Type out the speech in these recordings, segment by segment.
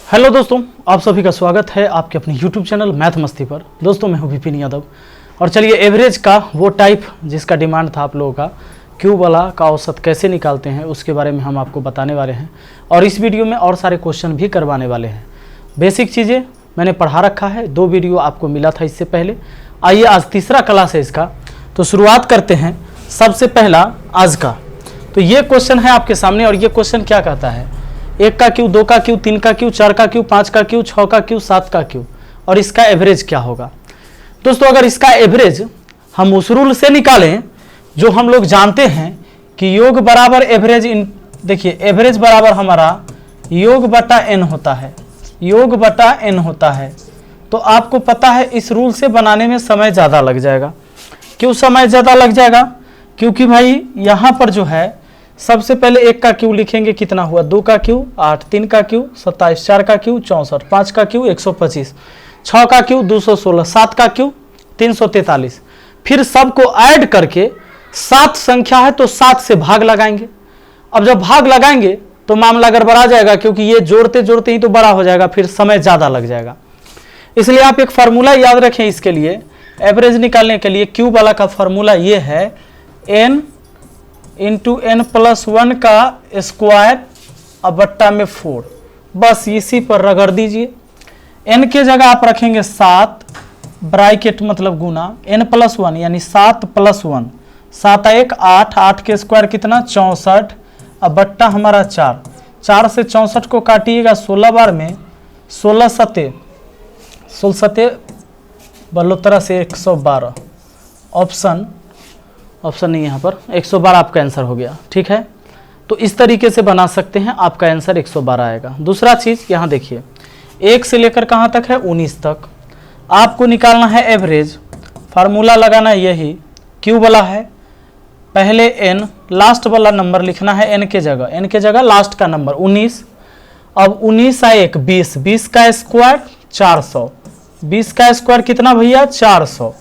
Hello दोस्तों, आप सभी का स्वागत है आपके अपने YouTube चैनल मैथ मस्ती पर। दोस्तों मैं हूं विपिन यादव और चलिए एवरेज का वो टाइप जिसका डिमांड था आप लोगों का, क्यू वाला का औसत कैसे निकालते हैं उसके बारे में हम आपको बताने वाले हैं। और इस वीडियो में और सारे क्वेश्चन भी करवाने वाले हैं। बेसिक चीज़ें मैंने पढ़ा रखा है, 2 वीडियो आपको मिला था इससे पहले। आइए आज तीसरा क्लास है इसका, तो शुरुआत करते हैं। सबसे पहला आज का तो ये क्वेश्चन है आपके सामने और ये क्वेश्चन क्या कहता है, 1 का क्यू, 2 का क्यू, 3 का क्यू, 4 का क्यू, 5 का क्यू, 6 का क्यू, 7 का क्यू और इसका एवरेज क्या होगा। दोस्तों अगर इसका एवरेज हम उस रूल से निकालें जो हम लोग जानते हैं कि योग बराबर एवरेज देखिए एवरेज बराबर हमारा योग बटा एन होता है, योग बटा एन होता है। तो आपको पता है इस रूल से बनाने में समय ज़्यादा लग जाएगा। क्यों समय ज़्यादा लग जाएगा? क्योंकि भाई यहाँ पर जो है सबसे पहले 1 का क्यू लिखेंगे, कितना हुआ 2 का क्यू 8, 3 का क्यू 27, 4 का क्यू 64, 5 का क्यू 125, 6 का क्यू 216, 7 का क्यू 343। फिर सबको ऐड करके 7 संख्या है तो 7 से भाग लगाएंगे। अब जब भाग लगाएंगे तो मामला गड़बड़ा आ जाएगा, क्योंकि ये जोड़ते जोड़ते ही तो बड़ा हो जाएगा, फिर समय ज़्यादा लग जाएगा। इसलिए आप एक फार्मूला याद रखें इसके लिए, एवरेज निकालने के लिए क्यू वाला का फार्मूला ये है n इंटू एन प्लस 1 का स्क्वायर अब बट्टा में 4। बस इसी पर रगड़ दीजिए। n के जगह आप रखेंगे 7, ब्रैकेट मतलब गुना, n प्लस 1 यानी 7 प्लस 1, 7 1 8, 8 के स्क्वायर कितना 64, अब बट्टा हमारा 4, 4 से 64 को काटिएगा 16 बार में, 16 सते 12 से 112, ऑप्शन नहीं यहाँ पर 112 आपका आंसर हो गया। ठीक है, तो इस तरीके से बना सकते हैं, आपका आंसर 112 आएगा। दूसरा चीज़ यहाँ देखिए, 1 से लेकर कहाँ तक है 19 तक आपको निकालना है एवरेज। फार्मूला लगाना यही, क्यू वाला है, पहले n लास्ट वाला नंबर लिखना है n के जगह लास्ट का नंबर 19। अब 19 आ 1 20, 20 का स्क्वायर 400, 20 का स्क्वायर कितना भैया 400,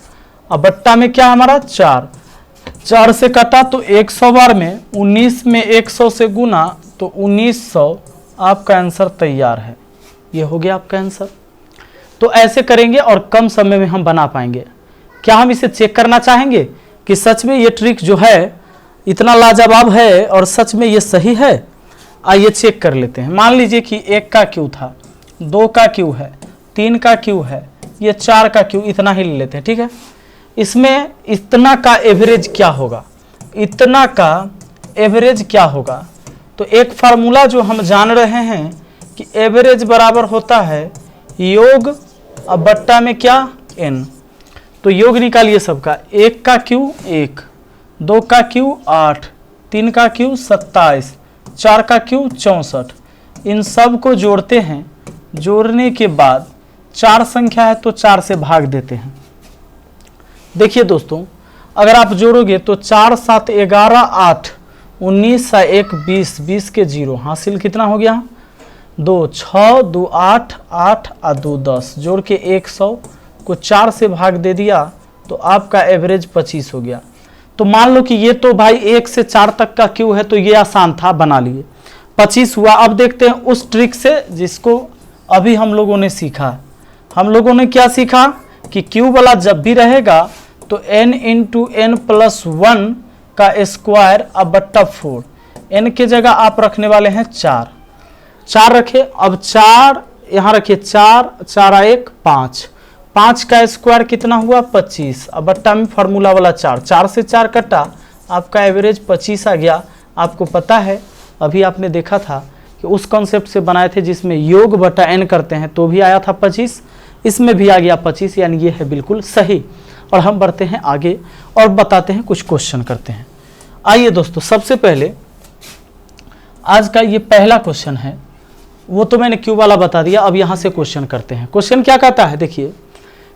अब बट्टा में क्या हमारा 4 से कटा तो 100 बार में, 19 में 100 से गुना तो 1900, आपका आंसर तैयार है। ये हो गया आपका आंसर। तो ऐसे करेंगे और कम समय में हम बना पाएंगे। क्या हम इसे चेक करना चाहेंगे कि सच में ये ट्रिक जो है इतना लाजवाब है और सच में ये सही है? आइए चेक कर लेते हैं। मान लीजिए कि 1 का क्यू था, 2 का क्यू है, 3 का क्यू है, ये 4 का क्यू, इतना ही ले लेते हैं। ठीक है, इसमें इतना का एवरेज क्या होगा, इतना का एवरेज क्या होगा? तो एक फार्मूला जो हम जान रहे हैं कि एवरेज बराबर होता है योग अब बट्टा में क्या n। तो योग निकालिए सबका, 1 का क्यू 1, 2 का क्यू 8, 3 का क्यू 27, 4 का क्यू 64। इन सब को जोड़ते हैं, जोड़ने के बाद 4 संख्या है तो 4 से भाग देते हैं। देखिए दोस्तों, अगर आप जोड़ोगे तो 4 7 11 8, 19 1 20, 20 के 0 हासिल कितना हो गया 2, 6 2 8, 8 और 2 10, जोड़ के 100 को 4 से भाग दे दिया तो आपका एवरेज 25 हो गया। तो मान लो कि ये तो भाई 1 से 4 तक का क्यू है तो ये आसान था, बना लिए, 25 हुआ। अब देखते हैं उस ट्रिक से जिसको अभी हम लोगों ने सीखा। हम लोगों ने क्या सीखा कि क्यू वाला जब भी रहेगा तो n इंटू एन प्लस 1 का स्क्वायर अब बट्टा 4, n के जगह आप रखने वाले हैं 4 रखे। अब 4 यहाँ रखिए, 4 4 1 5, 5 का स्क्वायर कितना हुआ 25, अब बट्टा में फार्मूला वाला 4 से 4 कटा, आपका एवरेज 25 आ गया। आपको पता है अभी आपने देखा था कि उस कॉन्सेप्ट से बनाए थे जिसमें योग बटा n करते हैं तो भी आया था 25, इसमें भी आ गया 25, यानी ये है बिल्कुल सही। और हम बढ़ते हैं आगे और बताते हैं, कुछ क्वेश्चन करते हैं। आइए दोस्तों, सबसे पहले आज का ये पहला क्वेश्चन है, वो तो मैंने क्यू वाला बता दिया। अब यहाँ से क्वेश्चन करते हैं। क्वेश्चन क्या कहता है, देखिए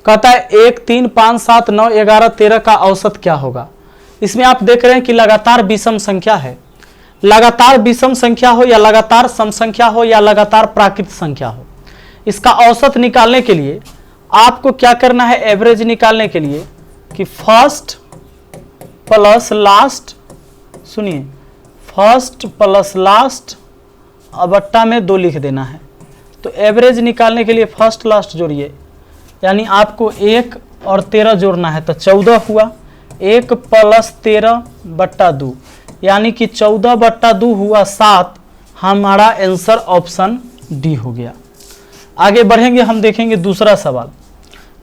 कहता है 1 3 5 7 9 11 13 का औसत क्या होगा। इसमें आप देख रहे हैं कि लगातार विषम संख्या है। लगातार विषम संख्या हो या लगातार सम संख्या हो या लगातार प्राकृत संख्या हो, इसका औसत निकालने के लिए आपको क्या करना है, एवरेज निकालने के लिए कि फर्स्ट प्लस लास्ट, सुनिए फर्स्ट प्लस लास्ट अब बट्टा में 2 लिख देना है। तो एवरेज निकालने के लिए फर्स्ट लास्ट जोड़िए, यानी आपको 1 और 13 जोड़ना है तो 14 हुआ। 1 + 13/2 यानी कि 14/2 हुआ 7। हमारा आंसर ऑप्शन डी हो गया। आगे बढ़ेंगे, हम देखेंगे दूसरा सवाल।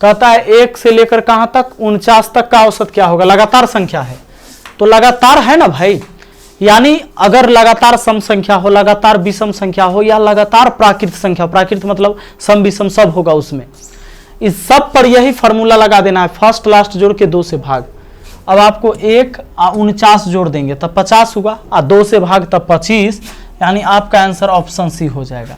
कहता है 1 से लेकर कहाँ तक, 49 तक का औसत क्या होगा। लगातार संख्या है तो लगातार है ना भाई, यानी अगर लगातार सम संख्या हो, लगातार विषम संख्या हो या लगातार प्राकृत संख्या, प्राकृत मतलब सम विषम सब होगा उसमें, इस सब पर यही फॉर्मूला लगा देना है, फर्स्ट लास्ट जोड़ के 2 से भाग। अब आपको 1 और 49 जोड़ देंगे तब 50 हुआ, और 2 से भाग तब 25, यानी आपका आंसर ऑप्शन सी हो जाएगा।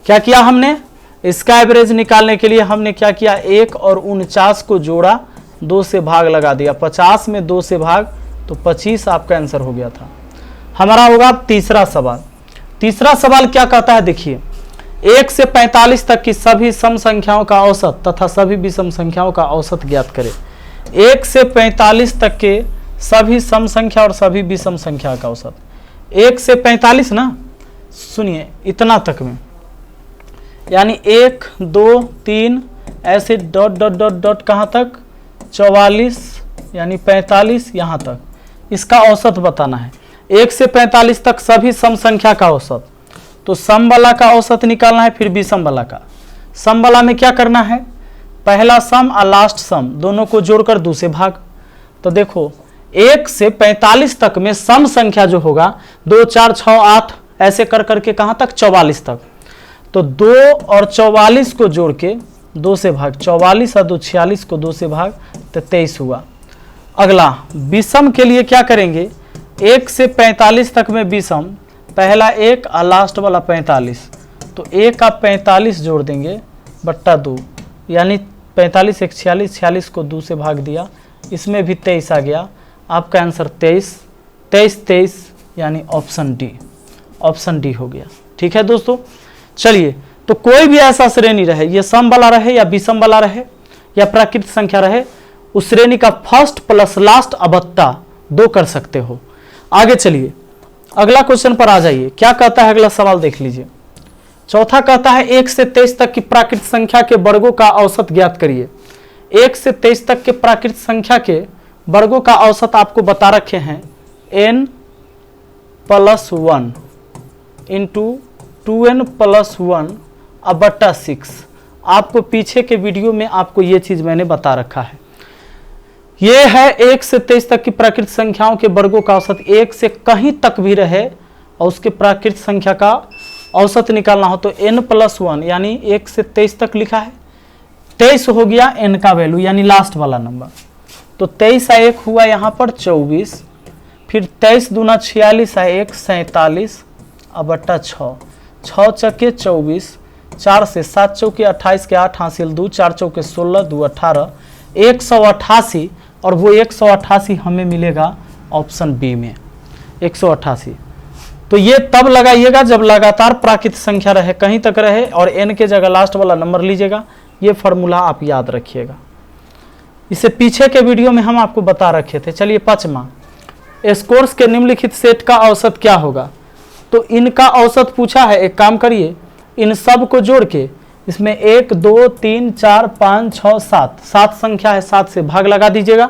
क्या किया हमने, इसका एवरेज निकालने के लिए हमने क्या किया, 1 और 49 को जोड़ा, 2 से भाग लगा दिया, 50 में 2 से भाग तो 25 आपका आंसर हो गया था। हमारा होगा तीसरा सवाल। तीसरा सवाल क्या कहता है, देखिए 1 से 45 तक की सभी सम संख्याओं का औसत तथा सभी विषम संख्याओं का औसत ज्ञात करें। 1 से 45 तक के सभी सम संख्या और सभी विषम संख्या का औसत। 1 से 45 ना, सुनिए इतना तक में, यानी 1 2 3 ऐसे डॉट डॉट डॉट डॉट कहाँ तक, 44 यानी 45 यहाँ तक, इसका औसत बताना है। 1 से 45 तक सभी सम संख्या का औसत, तो सम वाला का औसत निकालना है, फिर विषम वाला का। सम वाला में क्या करना है, पहला सम और लास्ट सम दोनों को जोड़कर 2 से भाग। तो देखो 1 से 45 तक में सम संख्या जो होगा 2 4 6 8 ऐसे कर करके कहाँ तक, 44 तक। तो 2 और 44 को जोड़ के 2 से भाग, 44 और 2 46 को 2 से भाग तो 23 हुआ। अगला विषम के लिए क्या करेंगे, 1 से 45 तक में विषम, पहला 1 और लास्ट वाला 45, तो 1 और 45 जोड़ देंगे बट्टा 2, यानी 45 1 46, 46 को 2 से भाग दिया, इसमें भी 23 आ गया। आपका आंसर 23 23 23 यानी ऑप्शन डी, ऑप्शन डी हो गया। ठीक है दोस्तों, चलिए तो कोई भी ऐसा श्रेणी रहे, ये सम वाला रहे या विषम वाला रहे या प्राकृत संख्या रहे, उस श्रेणी का फर्स्ट प्लस लास्ट अबत्ता 2 कर सकते हो। आगे चलिए अगला क्वेश्चन पर आ जाइए। क्या कहता है अगला सवाल, देख लीजिए। चौथा कहता है 1 से 23 तक की प्राकृत संख्या के वर्गों का औसत ज्ञात करिए। 1 से 23 तक के प्राकृत संख्या के वर्गों का औसत आपको बता रखे हैं n + 1 इंटू 2n + 1 बट्टा 6। आपको पीछे के वीडियो में आपको ये चीज मैंने बता रखा है। ये है 1 से 23 तक की प्राकृत संख्याओं के वर्गों का औसत। 1 से कहीं तक भी रहे और उसके प्राकृत संख्या का औसत निकालना हो तो n + 1, यानी 1 से 23 तक लिखा है, 23 हो गया n का वैल्यू यानी लास्ट वाला नंबर। तो 23 1 हुआ यहाँ पर 24, फिर 23 दूना 46 1 47 बट्टा 6, 6 चौके 24, 4 से 7 चौके 28 के 8 हासिल 2, 4 चौके 16 2 18, 188, और वो 188 हमें मिलेगा ऑप्शन बी में 188। तो ये तब लगाइएगा जब लगातार प्राकृत संख्या रहे, कहीं तक रहे और n के जगह लास्ट वाला नंबर लीजिएगा। ये फॉर्मूला आप याद रखिएगा, इसे पीछे के वीडियो में हम आपको बता रखे थे। चलिए पांचवा, स्कोर्स के निम्नलिखित सेट का औसत क्या होगा। तो इनका औसत पूछा है, एक काम करिए इन सब को जोड़ के इसमें 1 2 3 4 5 6 7 7 संख्या है, 7 से भाग लगा दीजिएगा,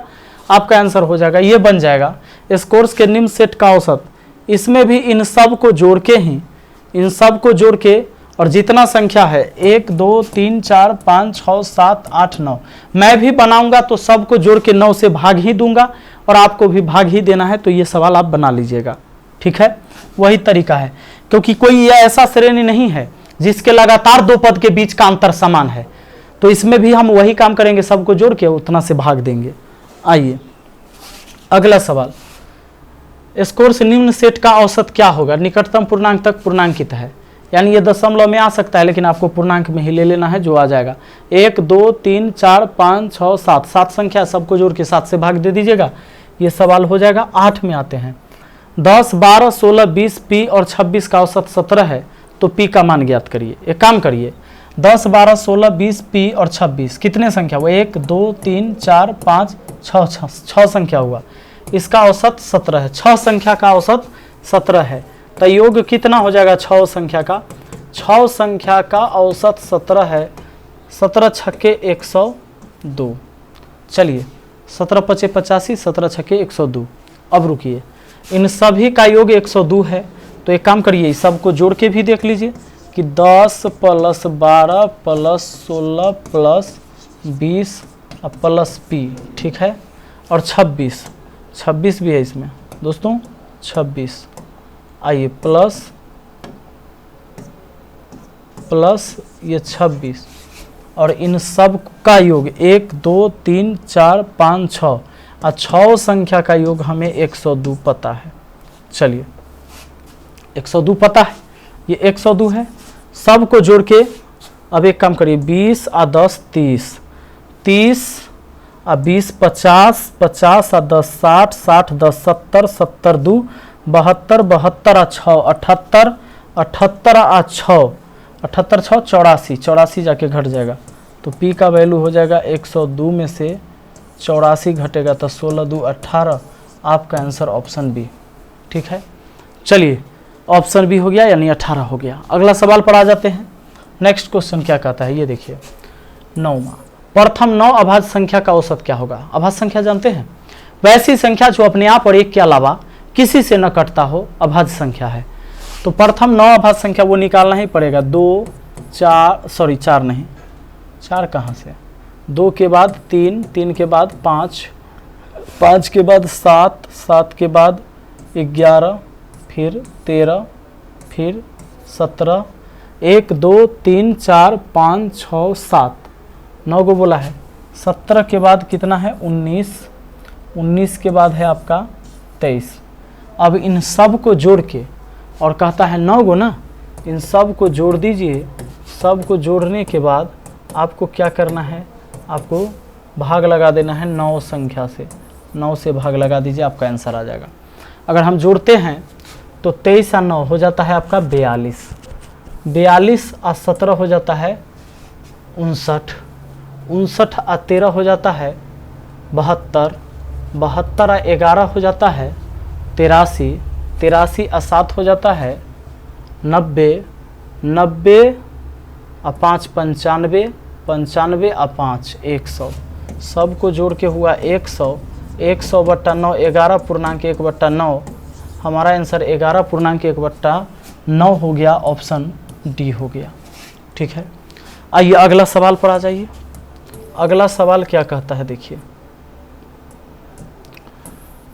आपका आंसर हो जाएगा। ये बन जाएगा स्कोर्स के निम्न सेट का औसत। इसमें भी इन सब को जोड़ के ही, इन सब को जोड़ के और जितना संख्या है 1 2 3 4 5 6 7 8 9, मैं भी बनाऊंगा तो सबको जोड़ के 9 से भाग ही दूंगा और आपको भी भाग ही देना है। तो ये सवाल आप बना लीजिएगा, ठीक है, वही तरीका है, क्योंकि कोई यह ऐसा श्रेणी नहीं है जिसके लगातार 2 पद के बीच का अंतर समान है। तो इसमें भी हम वही काम करेंगे, सबको जोड़ के उतना से भाग देंगे। आइए अगला सवाल, स्कोर्स निम्न सेट का औसत क्या होगा। निकटतम पूर्णांक तक पूर्णांकित है, यानी ये दशमलव में आ सकता है लेकिन आपको पूर्णांक में ही ले लेना है, जो आ जाएगा 1 2 3 4 5 6 7 7 संख्या, सबको जोड़ के 7 से भाग दे दीजिएगा, ये सवाल हो जाएगा। 8 में आते हैं, 10 12 16 20 पी और 26 का औसत 17 है, तो पी का मान ज्ञात करिए। एक काम करिए, 10 12 16 20 पी और 26 कितने संख्या हुआ, 1 2 3 4 5 6 संख्या हुआ, इसका औसत 17 है। 6 संख्या का औसत 17 है, तो योग कितना हो जाएगा 6 संख्या का, 6 संख्या का औसत 17 है, 17 छक्के 102। चलिए 17 पचे 85, 17 छक्के 102। अब रुकिए, इन सभी का योग 102 है, तो एक काम करिए, सबको जोड़ के भी देख लीजिए कि 10 + 12 + 16 + 20 प्लस पी, ठीक है। और 26 भी है इसमें दोस्तों, 26। आइए प्लस ये 26, और इन सब का योग 1 2 3 4 5 6 और 6 संख्या का योग हमें 102 पता है। चलिए 102 पता है, ये 102 है। सबको जोड़ के अब एक काम करिए, 20 और 10 30, 30 और 20 50, 50 और 10 60, 60 10 70, 70 2 72, 72 और 6 78, 78 और 6, 78 6 84, 84 जाके घट जाएगा, तो पी का वैल्यू हो जाएगा 102 में से 84 घटेगा तो 16 2 18। आपका आंसर ऑप्शन बी, ठीक है। चलिए ऑप्शन बी हो गया, यानी 18 हो गया। अगला सवाल पर आ जाते हैं। नेक्स्ट क्वेश्चन क्या कहता है, ये देखिए 9वां, प्रथम 9 अभाज्य संख्या का औसत क्या होगा। अभाज्य संख्या जानते हैं, वैसी संख्या जो अपने आप और एक के अलावा किसी से न कटता हो, अभाज्य संख्या है। तो प्रथम 9 अभाज्य संख्या वो निकालना ही पड़ेगा। 2 4 सॉरी 4 नहीं, 4 कहाँ से, 2 के बाद 3, 3 के बाद 5, 5 के बाद 7, 7 के बाद 11, फिर 13, फिर 17, 1 2 3 4 5 6 7, 9 को बोला है। 17 के बाद कितना है, 19, 19 के बाद है आपका 23। अब इन सब को जोड़ के, और कहता है 9 गो ना, इन सब को जोड़ दीजिए। सब को जोड़ने के बाद आपको क्या करना है, आपको भाग लगा देना है 9 संख्या से। 9 से भाग लगा दीजिए, आपका आंसर आ जाएगा। अगर हम जोड़ते हैं तो 23 और 9 हो जाता है आपका 42, 42 और 17 हो जाता है 59, 59 और 13 हो जाता है 72, 72 और 11 हो जाता है 83, 83 और 7 हो जाता है 90, 90 और 5 95, 95 और 5 100। सबको जोड़ के हुआ 100, 100 बट्टा 9 11.1/9। हमारा आंसर 11.1/9 हो गया, ऑप्शन डी हो गया, ठीक है। आइए अगला सवाल पर आ जाइए। अगला सवाल क्या कहता है, देखिए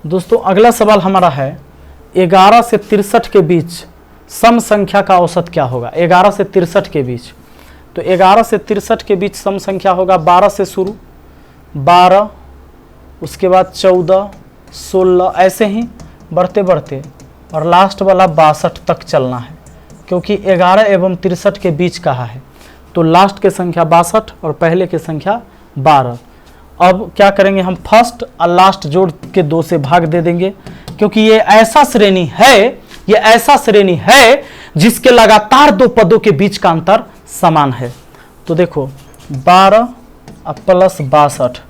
दोस्तों, अगला सवाल हमारा है 11 से 63 के बीच सम संख्या का औसत क्या होगा। 11 से 63 के बीच, तो 11 से 63 के बीच सम संख्या होगा 12 से शुरू, 12 उसके बाद 14 16 ऐसे ही बढ़ते बढ़ते, और लास्ट वाला 62 तक चलना है, क्योंकि 11 एवं 63 के बीच कहा है, तो लास्ट के संख्या 62 और पहले की संख्या 12। अब क्या करेंगे, हम फर्स्ट और लास्ट जोड़ के 2 से भाग दे देंगे, क्योंकि ये ऐसा श्रेणी है, ये ऐसा श्रेणी है जिसके लगातार 2 पदों के बीच का अंतर समान है। तो देखो 12 प्लस 62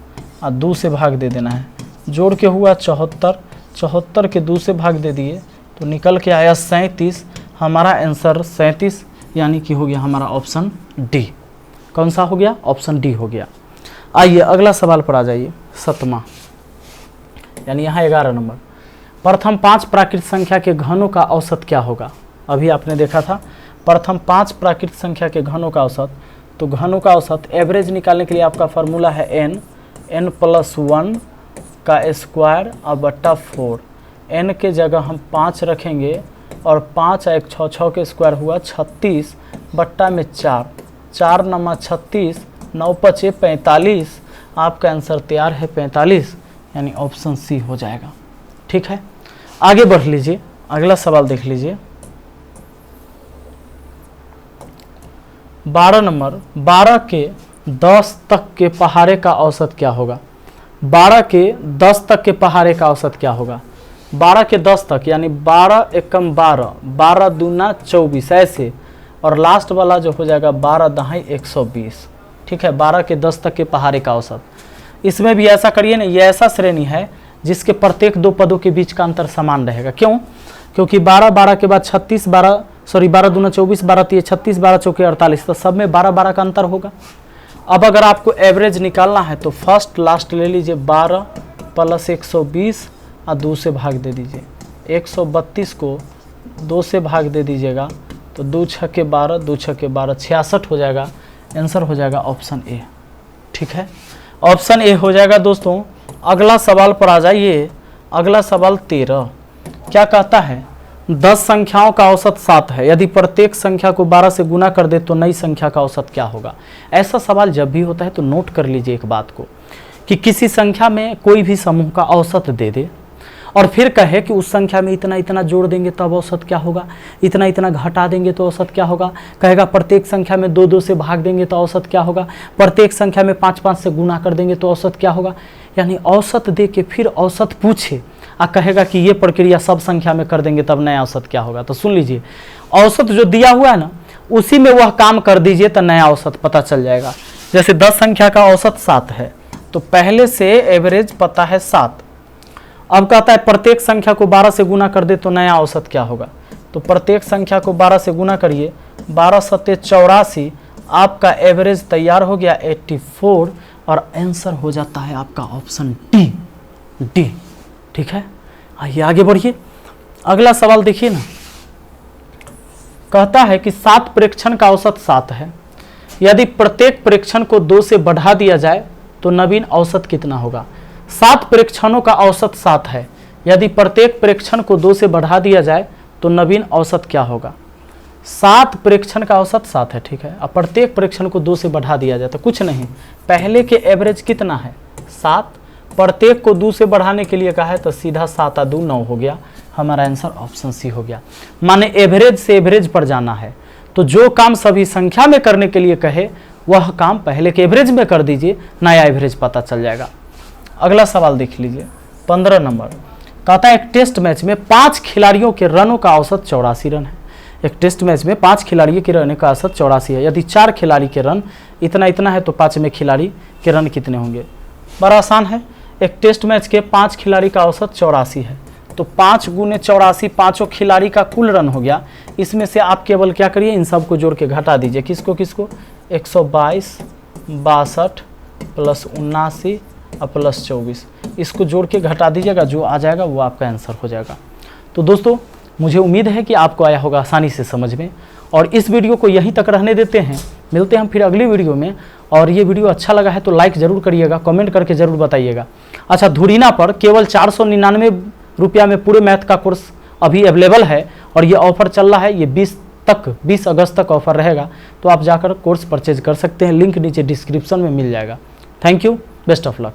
और 2 से भाग दे देना है, जोड़ के हुआ 74, 74 के 2 से भाग दे दिए तो निकल के आया 37। हमारा आंसर 37 यानी कि हो गया हमारा ऑप्शन डी। कौन सा हो गया, ऑप्शन डी हो गया। आइए अगला सवाल पर आ जाइए, 7वां, यानी यहाँ 11 नंबर। प्रथम 5 प्राकृत संख्या के घनों का औसत क्या होगा। अभी आपने देखा था प्रथम 5 प्राकृत संख्या के घनों का औसत, तो घनों का औसत एवरेज निकालने के लिए आपका फॉर्मूला है n + 1 का स्क्वायर और बट्टा 4। n के जगह हम 5 रखेंगे और 5 1 6 6 के स्क्वायर हुआ 36 बट्टा में 4, 4 9 36, 9 5 45। आपका आंसर तैयार है 45, यानी ऑप्शन सी हो जाएगा, ठीक है। आगे बढ़ लीजिए, अगला सवाल देख लीजिए। 12 नंबर, 12 के 10 तक के पहाड़े का औसत क्या होगा। 12 के 10 तक के पहाड़े का औसत क्या होगा। 12 के 10 तक यानी 12 एकम 12, 12 दूना 24 ऐसे, और लास्ट वाला जो हो जाएगा 12 दहाई 120, ठीक है। 12 के 10 तक के पहाड़े का औसत, इसमें भी ऐसा करिए ना, ये ऐसा श्रेणी है जिसके प्रत्येक 2 पदों के बीच का अंतर समान रहेगा। क्यों, क्योंकि 12 12 के बाद 36, 12 सॉरी 12 दूना 24, 12 तिया 36, 12 चौके 48, तो सब में 12-12 का अंतर होगा। अब अगर आपको एवरेज निकालना है तो फर्स्ट लास्ट ले लीजिए 12 + 120 और 2 से भाग दे दीजिए। 132 को 2 से भाग दे दीजिएगा तो 2 छक्के 12, 2 छक्के 12, 66 हो जाएगा। आंसर हो जाएगा ऑप्शन ए। ठीक है, ऑप्शन ए हो जाएगा दोस्तों। अगला सवाल पर आ जाइए। अगला सवाल 13 क्या कहता है, 10 संख्याओं का औसत 7 है, यदि प्रत्येक संख्या को 12 से गुना कर दे तो नई संख्या का औसत क्या होगा। ऐसा सवाल जब भी होता है तो नोट कर लीजिए एक बात को कि किसी संख्या में कोई भी समूह का औसत दे दे और फिर कहे कि उस संख्या में इतना इतना जोड़ देंगे तब औसत क्या होगा, इतना इतना घटा देंगे तो औसत क्या होगा। कहेगा प्रत्येक संख्या में 2-2 से भाग देंगे तो औसत क्या होगा, प्रत्येक संख्या में 5-5 से गुना कर देंगे तो औसत क्या होगा। यानी औसत दे के फिर औसत पूछे और कहेगा कि ये प्रक्रिया सब संख्या में कर देंगे तब नया औसत क्या होगा। तो सुन लीजिए, औसत जो दिया हुआ है ना उसी में वह काम कर दीजिए तो नया औसत पता चल जाएगा। जैसे 10 संख्या का औसत 7 है तो पहले से एवरेज पता है 7। अब कहता है प्रत्येक संख्या को 12 से गुना कर दे तो नया औसत क्या होगा। तो प्रत्येक संख्या को 12 से गुना करिए, 12 × 7 = 84, आपका एवरेज तैयार हो गया 84 और आंसर हो जाता है आपका ऑप्शन डी। ठीक है, आइए आगे बढ़िए। अगला सवाल देखिए ना, कहता है कि 7 प्रेक्षण का औसत 7 है, यदि प्रत्येक प्रेक्षण को 2 से बढ़ा दिया जाए तो नवीन औसत कितना होगा। 7 प्रेक्षणों का औसत 7 है, यदि प्रत्येक प्रेक्षण को 2 से बढ़ा दिया जाए तो नवीन औसत क्या होगा। 7 प्रेक्षण का औसत 7 है, ठीक है। अब प्रत्येक प्रेक्षण को 2 से बढ़ा दिया जाए तो कुछ नहीं, पहले के एवरेज कितना है 7, प्रत्येक को 2 से बढ़ाने के लिए कहा है तो सीधा 7 × 2 = 9 हो गया। हमारा आंसर ऑप्शन सी हो गया। माने एवरेज से एवरेज पर जाना है तो जो काम सभी संख्या में करने के लिए कहे वह काम पहले के एवरेज में कर दीजिए, नया एवरेज पता चल जाएगा। अगला सवाल देख लीजिए 15 नंबर, कहता है एक टेस्ट मैच में 5 खिलाड़ियों के रनों का औसत 84 रन है। एक टेस्ट मैच में 5 खिलाड़ियों के रन का औसत 84 है, यदि 4 खिलाड़ी के रन इतना इतना है तो 5वें खिलाड़ी के रन कितने होंगे। बड़ा आसान है, एक टेस्ट मैच के 5 खिलाड़ी का औसत 84 है तो 5 × 84 पाँचों खिलाड़ी का कुल रन हो गया। इसमें से आप केवल क्या करिए, इन सब को जोड़ के घटा दीजिए। किसको किसको, 122, 62 + 79 और +24, इसको जोड़ के घटा दीजिएगा, जो आ जाएगा वो आपका आंसर हो जाएगा। तो दोस्तों मुझे उम्मीद है कि आपको आया होगा आसानी से समझ में, और इस वीडियो को यहीं तक रहने देते हैं। मिलते हैं हम फिर अगली वीडियो में, और ये वीडियो अच्छा लगा है तो लाइक ज़रूर करिएगा, कमेंट करके ज़रूर बताइएगा। अच्छा, धुरीना पर केवल 499 रुपया में पूरे मैथ का कोर्स अभी अवेलेबल है और ये ऑफ़र चल रहा है, ये 20 अगस्त तक ऑफ़र रहेगा, तो आप जाकर कोर्स परचेज कर सकते हैं। लिंक नीचे डिस्क्रिप्शन में मिल जाएगा। Thank you, best of luck.